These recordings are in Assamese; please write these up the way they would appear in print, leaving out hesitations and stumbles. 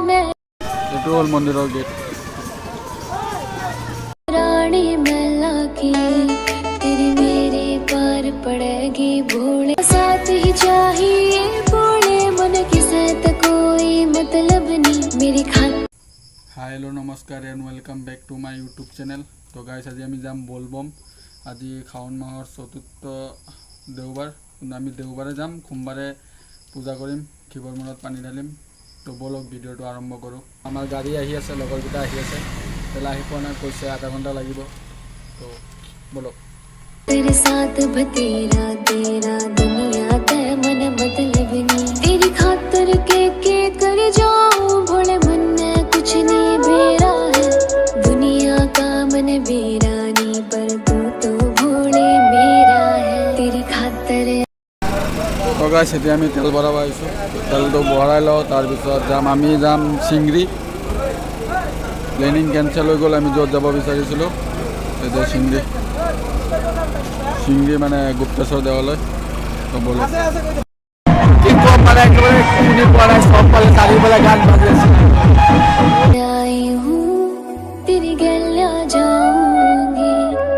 मैं এইটো হ'ল মন্দিৰৰ গেট। रानी मैला की तेरी मेरी पार पड़ेगी भोले साथ ही चाहिए भोले मन की सत कोई मतलब नहीं मेरी खात। হাই হেল্ল' নমস্কাৰ and welcome back to my YouTube channel. তো গাইছ আজি আমি যাম বলবম। আজি শাওণ মাহৰ ৪ৰ্থ দেওবাৰ। আমি দেওবাৰে যাম, সোমবাৰে পূজা কৰিম, শিৱৰ মূৰত পানী ঢালিম। তো বলক ভিডিঅ'টো আৰম্ভ কৰোঁ। আমাৰ গাড়ী আহি আছে, লগৰকেইটা আহি আছে, পেলাই আহি পোৱা নাই, কৈছে আধা ঘণ্টা লাগিব। তো বলক। तेरे साथ बतेरा तेरा दुनिया ते मन मतलब नहीं तेरी खातर के कर जाऊं भोले मन में कुछ नहीं बेरा है दुनिया का मन बेरा नहीं पर तू तो भोले मेरा है तेरी खातर। তো গাইছ এতিয়া আমি তেল ভৰাব আহিছোঁ। তেলটো ভৰাই লওঁ, তাৰপিছত আমি যাম চিংৰি। প্লেনিং কেঞ্চেল হৈ গ'ল, আমি য'ত যাব বিচাৰিছিলোঁ এতিয়া চিংৰি মানে গুপ্তেশ্বৰ দেৱালয়। তো বলক। आई हूँ तेरी गलियां जाऊंगी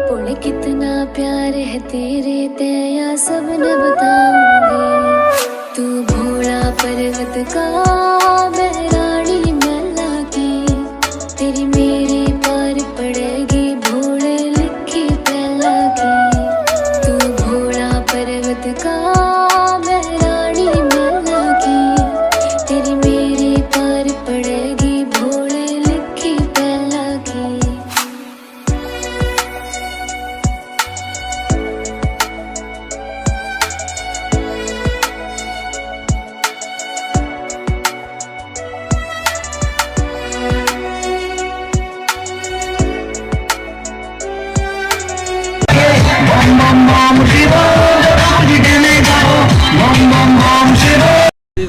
बोले कितना प्यार है तेरे तेया सब न बताऊंगी तू भोला पर्वत का मैं रानी मैला की तेरी मेरी पार पड़ेगी भोले लिखी पहला की तू भोला पर्वत का मैं रानी मैला की तेरी मेरी पार पड़ेगी भोले लिखी पहला की।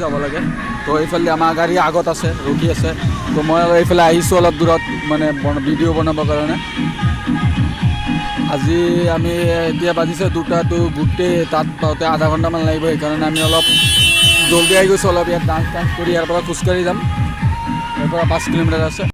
যাব লাগে। তো এইফালে আমাৰ গাড়ী আগত আছে, ৰখি আছে। তো মই এইফালে আহিছোঁ অলপ দূৰত, মানে ভিডিঅ' বনাবৰ কাৰণে। আজি আমি এতিয়া বাজিছে 2টা, তো গোটেই তাত পাওঁতে আধা ঘণ্টামান লাগিব। সেইকাৰণে আমি অলপ জলদি আহি গৈছোঁ। অলপ ইয়াত ডান্স কৰি ইয়াৰ পৰা খোজকাঢ়ি যাম। ইয়াৰ পৰা 5 কিলোমিটাৰ আছে।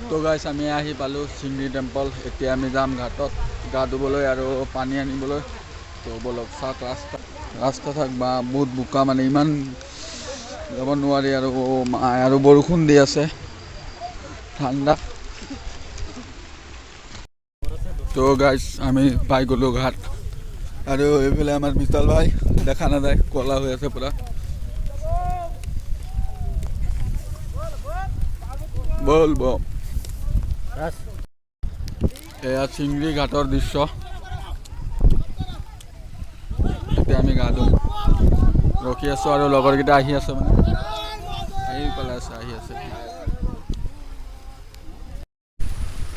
তো গাইছ আমি আহি পালোঁ চিংৰি টেম্পল। এতিয়া আমি যাম ঘাটত গা ধুবলৈ আৰু পানী আনিবলৈ। তো বলক। চাওক ৰাস্তা থাক বা বহুত বোকা, মানে ইমান যাব নোৱাৰি। আৰু বৰষুণ দি আছে, ঠাণ্ডা। তো গাইছ আমি পাই গ'লোঁ ঘাট। আৰু এইফালে আমাৰ বিশাল ভাই দেখা নাযায়, ক'লা হৈ আছে পূৰা। বল বল। এয়া চিংৰি ঘাটৰ দৃশ্য। এতিয়া আমি গা ধুম, ৰখি আছোঁ আৰু লগৰকেইটা আহি আছে, মানে এইফালে আছে, আহি আছে।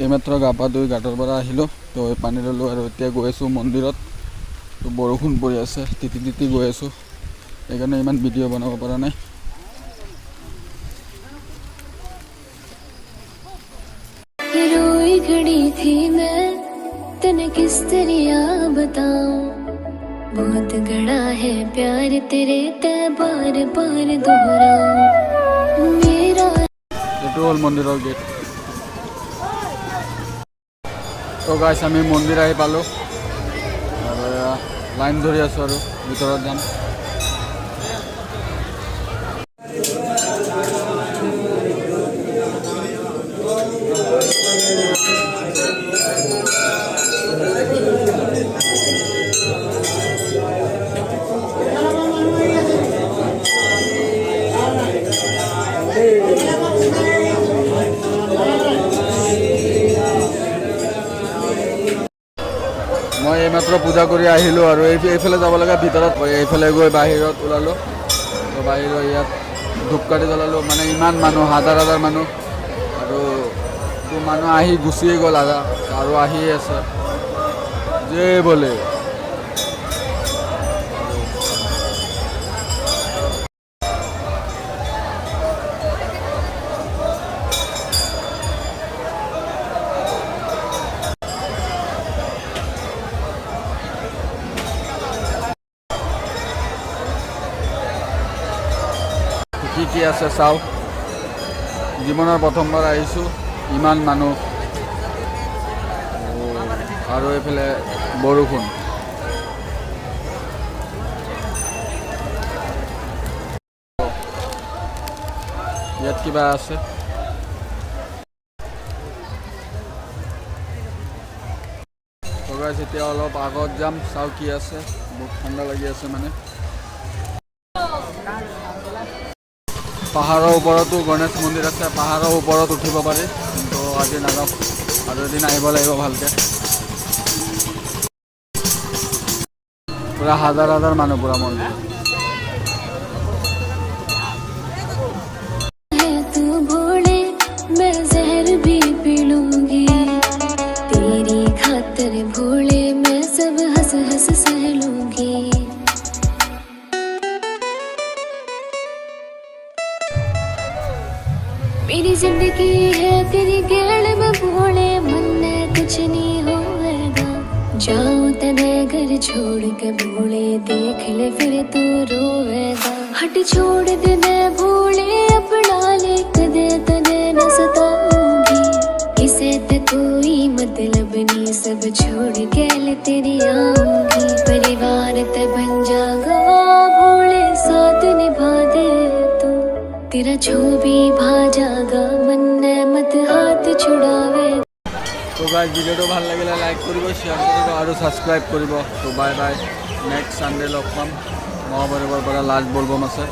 এইমাত্ৰ গা পা ধুই ঘাটৰ পৰা আহিলোঁ। তো পানী ল'লোঁ আৰু এতিয়া গৈ আছোঁ মন্দিৰত। তো বৰষুণ পৰি আছে, তিতি তিতি গৈ আছোঁ, সেইকাৰণে ইমান ভিডিঅ' বনাব পৰা নাই। रोई खड़ी थी मैं तने किस तरिया बताऊं बहुत गड़ा है प्यार तेरे ते बार बार दोहराऊं मेरा। এইটো হ'ল মন্দিৰৰ গেট। তো গাইছ আমি মন্দিৰ আহি পালোঁ আৰু লাইন ধৰি আছোঁ আৰু ভিতৰত যাম। মই এইমাত্ৰ পূজা কৰি আহিলোঁ আৰু এইফালে যাব লাগে ভিতৰত। এইফালে গৈ বাহিৰত ওলালোঁ। তো বাহিৰত ইয়াত ধূপকাঠি জ্বলালোঁ, মানে ইমান মানুহ, হাজাৰ হাজাৰ মানুহ। আৰু তো মানুহ আহি গুচিয়ে গ'ল আধা, আৰু আহিয়ে আছে যে বোলে। কি আছে চাওঁ। জীৱনৰ প্ৰথমবাৰ আহিছোঁ, ইমান মানুহ আৰু এইফালে বৰষুণ। ইয়াত কিবা আছে। এতিয়া অলপ আগত যাম, চাওঁ কি আছে। বহুত ঠাণ্ডা লাগি আছে মানে। পাহাৰৰ ওপৰতো গণেশ মন্দিৰ আছে, পাহাৰৰ ওপৰত উঠিব পাৰি, কিন্তু আজি নাযাওঁ, আৰু এদিন আহিব লাগিব ভালকৈ। পুৰা হাজাৰ হাজাৰ মানুহ পুৰা মন্দিৰ। तू भोले मैं जहर भी पी लूंगी तेरी खातर भोले मैं सब हंस हंस सह लूंगी। मेरी जिंदगी है तेरी गेड़ में भोले मन में कुछ नहीं होएगा। जाऊं तने घर छोड़ के भोले देख ले फिर तू रोएगा। हट छोड़ दे मैं भोले अपना ले कदे तने न सताऊंगी। इसे ते कोई मतलब नहीं सब छोड़ के ले तेरी आऊंगी। परिवार ते बन जागा भोले साथ निभा दे तू तेरा जो भी भा जागा मन ने मत हाथ छुड़ावे। তো গাইজ ভিডিওটো ভাল লাগিলে লাইক কৰিব, শ্বেয়াৰ কৰিব আৰু ছাবস্ক্ৰাইব কৰিব। তো বাই বাই, নেক্সট ছানডে লগ পাম। মহাভৈৰৱৰ পৰা লাষ্ট বলবম আছে।